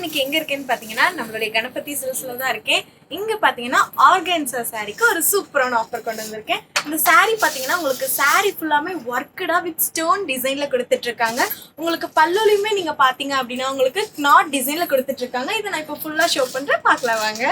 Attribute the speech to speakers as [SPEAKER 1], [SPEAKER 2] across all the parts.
[SPEAKER 1] இன்னைக்கு எங்க இருக்கேன்னு பாத்தீங்கன்னா நம்மளுடைய கணபதி சில்க்ஸ்ல தான் இருக்கேன். இங்க பாத்தீங்கன்னா ஆர்கன்சா சாரிக்கு ஒரு சூப்பரான ஆஃபர் கொண்டு வந்திருக்கேன். இந்த சாரி பாத்தீங்கன்னா உங்களுக்கு சாரி ஃபுல்லாமே ஒர்க்கடா வித் ஸ்டோன் டிசைன்ல கொடுத்துட்டு இருக்காங்க. உங்களுக்கு பல்லுலயுமே நீங்க பாத்தீங்க அப்படின்னா உங்களுக்கு நாட் டிசைன்ல கொடுத்துட்டு இருக்காங்க. இதை நான் இப்போ ஃபுல்லா ஷோ பண்றேன், பார்க்கலாம் வாங்க.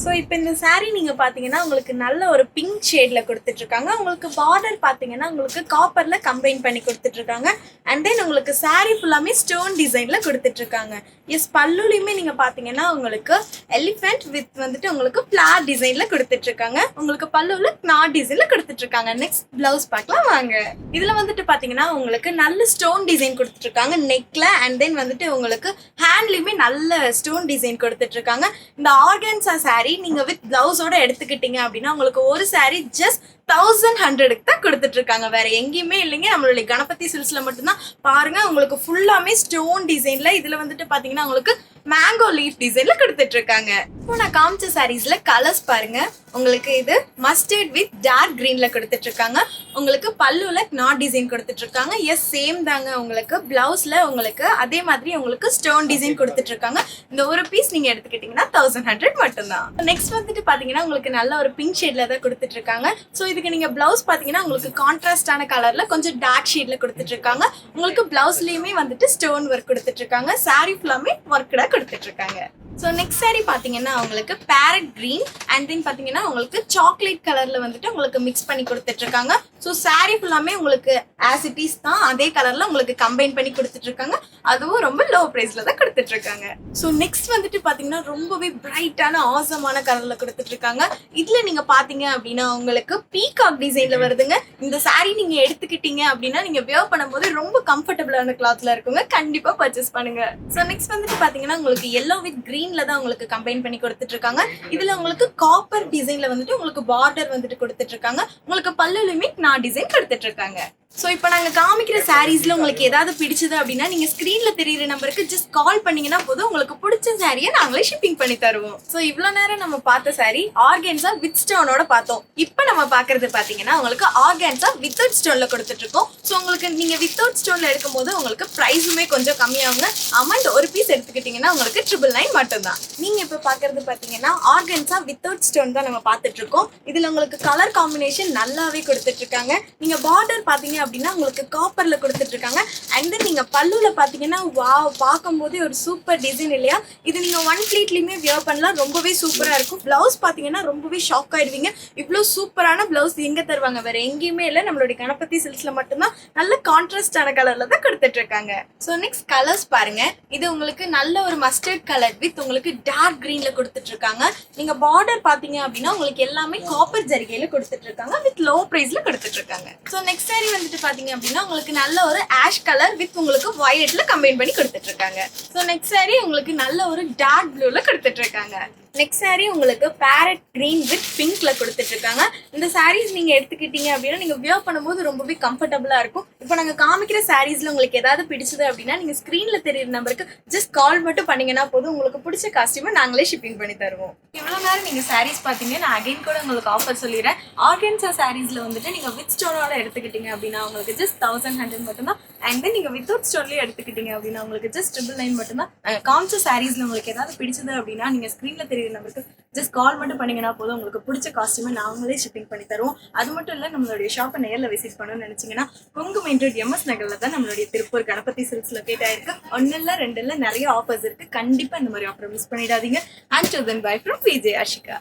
[SPEAKER 1] ஸோ இப்போ இந்த சாரி நீங்க பாத்தீங்கன்னா உங்களுக்கு நல்ல ஒரு பிங்க் ஷேட்ல கொடுத்துட்டு இருக்காங்க. உங்களுக்கு பார்டர் பாத்தீங்கன்னா உங்களுக்கு காப்பர்ல கம்பைன் பண்ணி கொடுத்துட்டு இருக்காங்க. அண்ட் தென் உங்களுக்கு சாரி ஃபுல்லாமே ஸ்டோன் டிசைன்ல கொடுத்துட்டு இருக்காங்க. எஸ், பல்லுலயுமே நீங்க பாத்தீங்கன்னா உங்களுக்கு எலிஃபென்ட் வித் வந்துட்டு உங்களுக்கு ஃபிளார் டிசைன்ல கொடுத்துட்டு இருக்காங்க. உங்களுக்கு பல்லுல நாட் டிசைன்ல கொடுத்துட்டு இருக்காங்க. நெக்ஸ்ட் பிளவுஸ் பார்க்கலாம் வாங்க. இதுல வந்துட்டு பாத்தீங்கன்னா உங்களுக்கு நல்ல ஸ்டோன் டிசைன் கொடுத்துட்டு இருக்காங்க நெக்ல. அண்ட் தென் வந்துட்டு உங்களுக்கு ஹேண்ட்லயுமே நல்ல ஸ்டோன் டிசைன் கொடுத்துட்டு இருக்காங்க. இந்த ஆர்கன்சா சாரி நீங்க வித் பிளவுஸோட எடுத்துக்கிட்டீங்க அப்படின்னா உங்களுக்கு ஒரு சாரி ஜஸ்ட் 1100 தான் கொடுத்துட்டு இருக்காங்க. வேற எங்கேயுமே இல்லைங்க, நம்மளுடைய கணபதி சில்க்ஸ்ல மட்டும்தான். பாருங்க, உங்களுக்கு ஃபுல்லாமே ஸ்டோன் டிசைன்ல இதுல வந்துட்டு பாத்தீங்கன்னா உங்களுக்கு மேங்கோ லீஃப் டிசைன்ல கொடுத்துட்டு இருக்காங்க. இப்போ நான் காமிச்ச சாரீஸ்ல கலர்ஸ் பாருங்க. உங்களுக்கு இது மஸ்டர்ட் வித் டார்க் கிரீன்ல கொடுத்துட்டு இருக்காங்க. உங்களுக்கு பல்லுல நாட் டிசைன் கொடுத்துட்டு இருக்காங்க. எஸ், சேம் தாங்க. உங்களுக்கு பிளவுஸ்ல உங்களுக்கு அதே மாதிரி உங்களுக்கு ஸ்டோன் டிசைன் கொடுத்துட்டு இருக்காங்க. இந்த ஒரு பீஸ் நீங்க எடுத்துக்கிட்டீங்கன்னா 1100 மட்டும்தான். நெக்ஸ்ட் வந்துட்டு பாத்தீங்கன்னா உங்களுக்கு நல்ல ஒரு பிங்க் ஷேட்ல தான் கொடுத்துட்டு இருக்காங்க. ஸோ இதுக்கு நீங்க பிளவுஸ் பாத்தீங்கன்னா உங்களுக்கு கான்ட்ராஸ்டான கலர்ல கொஞ்சம் டார்க் ஷேட்ல கொடுத்துட்டு இருக்காங்க. உங்களுக்கு பிளவுஸ்லயுமே வந்துட்டு ஸ்டோன் ஒர்க் கொடுத்துட்டு இருக்காங்க. சாரி ஃபுல்லாமே ஒர்க்கடா கொடுத்துட்டு இருக்காங்க. ஸோ நெக்ஸ்ட் சாரி பார்த்தீங்கன்னா உங்களுக்கு பேரட் கிரீன் அண்ட் தென் பார்த்தீங்கன்னா உங்களுக்கு சாக்லேட் கலரில் வந்துட்டு உங்களுக்கு மிக்ஸ் பண்ணி கொடுத்துட்ருக்காங்க. ஸோ சாரி ஃபுல்லாமே உங்களுக்கு ஆஸ் இட் இஸ் தான், அதே கலரில் உங்களுக்கு கம்பைன் பண்ணி கொடுத்துட்ருக்காங்க. அதுவும் ரொம்ப லோ ப்ரைஸில் தான் கொடுத்துட்ருக்காங்க. ஸோ நெக்ஸ்ட் வந்துட்டு பார்த்தீங்கன்னா ரொம்பவே பிரைட்டான ஆசமான கலரில் கொடுத்துட்ருக்காங்க. இதில் நீங்கள் பார்த்தீங்க அப்படின்னா உங்களுக்கு பீகாக் டிசைனில் வருதுங்க. இந்த சாரி நீங்கள் எடுத்துக்கிட்டீங்க அப்படின்னா நீங்கள் வியர் பண்ணும்போது ரொம்ப கம்ஃபர்டபுளான கிளாத்தில் இருக்குங்க. கண்டிப்பாக பர்ச்சேஸ் பண்ணுங்க. ஸோ நெக்ஸ்ட் வந்துட்டு பார்த்தீங்கன்னா உங்களுக்கு எல்லோ வித் கிரீன்ல தான் உங்களுக்கு கம்பைன் பண்ணி கொடுத்துட்டு இருக்காங்க. இதுல உங்களுக்கு காப்பர் டிசைன்ல வந்துட்டு உங்களுக்கு பார்டர் வந்துட்டு கொடுத்துட்டு இருக்காங்க. உங்களுக்கு பல்லுலயுமே நாட் டிசைன் கொடுத்துட்டு இருக்காங்க. ஸோ இப்போ நாங்கள் காமிக்கிற சாரீஸ்ல உங்களுக்கு ஏதாவது பிடிச்சது அப்படின்னா நீங்க ஸ்கிரீன்ல தெரியுற நம்பருக்கு ஜஸ்ட் கால் பண்ணீங்கன்னா போதும், உங்களுக்கு பிடிச்ச சாரியை நாங்களே ஷிப்பிங் பண்ணி தருவோம். ஸோ இவ்வளோ நேரம் நம்ம பார்த்த சாரி ஆர்கன்சா வித் ஸ்டோனோட பார்த்தோம். இப்போ நம்ம பார்க்கறது பார்த்தீங்கன்னா உங்களுக்கு ஆர்கன்சா வித்தவுட் ஸ்டோன்ல கொடுத்துட்டு இருக்கோம். ஸோ உங்களுக்கு நீங்க வித்தவுட் ஸ்டோன்ல எடுக்கும்போது உங்களுக்கு ப்ரைஸுமே கொஞ்சம் கம்மியாகுங்க. அமௌண்ட் ஒரு பீஸ் எடுத்துக்கிட்டீங்கன்னா உங்களுக்கு 999 மட்டும்தான். நீங்க இப்போ பார்க்கறது பார்த்தீங்கன்னா ஆர்கன்சா வித்தவுட் ஸ்டோன் தான் நம்ம பார்த்துட்டு இருக்கோம். இதுல உங்களுக்கு கலர் காம்பினேஷன் நல்லாவே கொடுத்துட்டு இருக்காங்க. நீங்க பார்டர் பார்த்தீங்க அப்படின்னா உங்களுக்கு காப்பர்ல கொடுத்துட்டு இருக்காங்க. அண்ட் தென் நீங்க பல்லுல பாத்தீங்கன்னா வாவ், பார்க்கும்போதே ஒரு சூப்பர் டிசைன் இல்லையா? இது நீங்க ஒன் ஃபிளீட்லயுமே வியர் பண்ணலாம், ரொம்பவே சூப்பரா இருக்கும். பிளவுஸ் பாத்தீங்கன்னா ரொம்பவே ஷாக் ஆயிடுவீங்க. இவ்வளவு சூப்பரான பிளவுஸ் எங்க தருவாங்க? வேற எங்கேயுமே இல்லை, நம்மளுடைய கணபதி சில்க்ஸ்ல மட்டும்தான் நல்ல கான்ட்ராஸ்டான கலர்ல தான் கொடுத்துட்டு இருக்காங்க. ஸோ நெக்ஸ்ட் கலர்ஸ் பாருங்க. இது உங்களுக்கு நல்ல ஒரு மஸ்டர்ட் கலர் வித் உங்களுக்கு டார்க் கிரீன்ல கொடுத்துட்டு இருக்காங்க. நீங்க பார்டர் பாத்தீங்க அப்படின்னா உங்களுக்கு எல்லாமே காப்பர் ஜரிகையில கொடுத்துட்டு இருக்காங்க. வித் லோ பிரைஸ்ல கொடுத்துட்டு இருக்காங்க. ஸோ நெக்ஸ்ட் சாரி வந்துட்டு பாத்தீங்க அப்படின்னா உங்களுக்கு நல்ல ஒரு ஆஷ் கலர் வித் உங்களுக்கு வயலட்ல கம்பைன் பண்ணி கொடுத்துட்டு இருக்காங்க. ஸோ நெக்ஸ்ட் சாரி உங்களுக்கு நல்ல ஒரு டார்க் ப்ளூல கொடுத்துட்டு இருக்காங்க. நெக்ஸ்ட் சாரி உங்களுக்கு பேரட் கிரீன் வித் பிங்க்ல கொடுத்துட்டு இருக்காங்க. இந்த சாரீஸ் நீங்க எடுத்துக்கிட்டீங்க அப்படின்னா நீங்க வியர் பண்ணும்போது ரொம்பவே கம்ஃபர்டபுளா இருக்கும். இப்போ நாங்க காமிக்கிற சாரீஸ்ல உங்களுக்கு ஏதாவது பிடிச்சது அப்படின்னா நீங்க ஸ்கிரீன்ல தெரியுற நம்பருக்கு ஜஸ்ட் கால் மட்டும் பண்ணீங்கன்னா போதும், உங்களுக்கு பிடிச்ச காஸ்டியூமை நாங்களே ஷிப்பிங் பண்ணி தருவோம். இவ்வளவு நேரம் நீங்க சாரீஸ் பாத்தீங்க, நான் அகைன் கூட உங்களுக்கு ஆஃபர் சொல்லிடுறேன். ஆர்கன்சா சாரீஸ்ல வந்துட்டு நீங்க வித் ஸ்டோனோட எடுத்துக்கிட்டீங்க அப்படின்னா உங்களுக்கு ஜஸ்ட் 1100 மட்டும்தான். அண்ட் தென் நீங்க வித்தவுட் ஸ்டோன்லயே எடுத்துக்கிட்டீங்க அப்படின்னா உங்களுக்கு ஜஸ்ட் 999 மட்டும்தான். காமிச்ச சாரீஸ்ல உங்களுக்கு ஏதாவது பிடிச்சது அப்படின்னா நீங்க ஸ்கிரீன்ல தெரியுற நம்பருக்கு ஜஸ்ட் கால் மட்டும் பண்ணீங்கன்னா போதும், உங்களுக்கு பிடிச்ச காஸ்டியூமை நாங்களே ஷிப்பிங் பண்ணி தருவோம். அது மட்டும் இல்லை, நம்மளுடைய ஷாப்பை நேரில் விசிட் பண்ணணும்னு நினைச்சீங்கன்னா கொங்கு மெயின் ரோட் எம்எஸ் நகர்ல தான் நம்மளுடைய திருப்பூர் கணபதி சில்க்ஸ் லொகேட் ஆயிருக்கு. 1 இல்ல 2 இல்ல நிறைய ஆஃபர்ஸ் இருக்கு. கண்டிப்பா இந்த மாதிரி ஆஃபர் மிஸ் பண்ணிடாதீங்க. Until then, bye from PJ Ashika.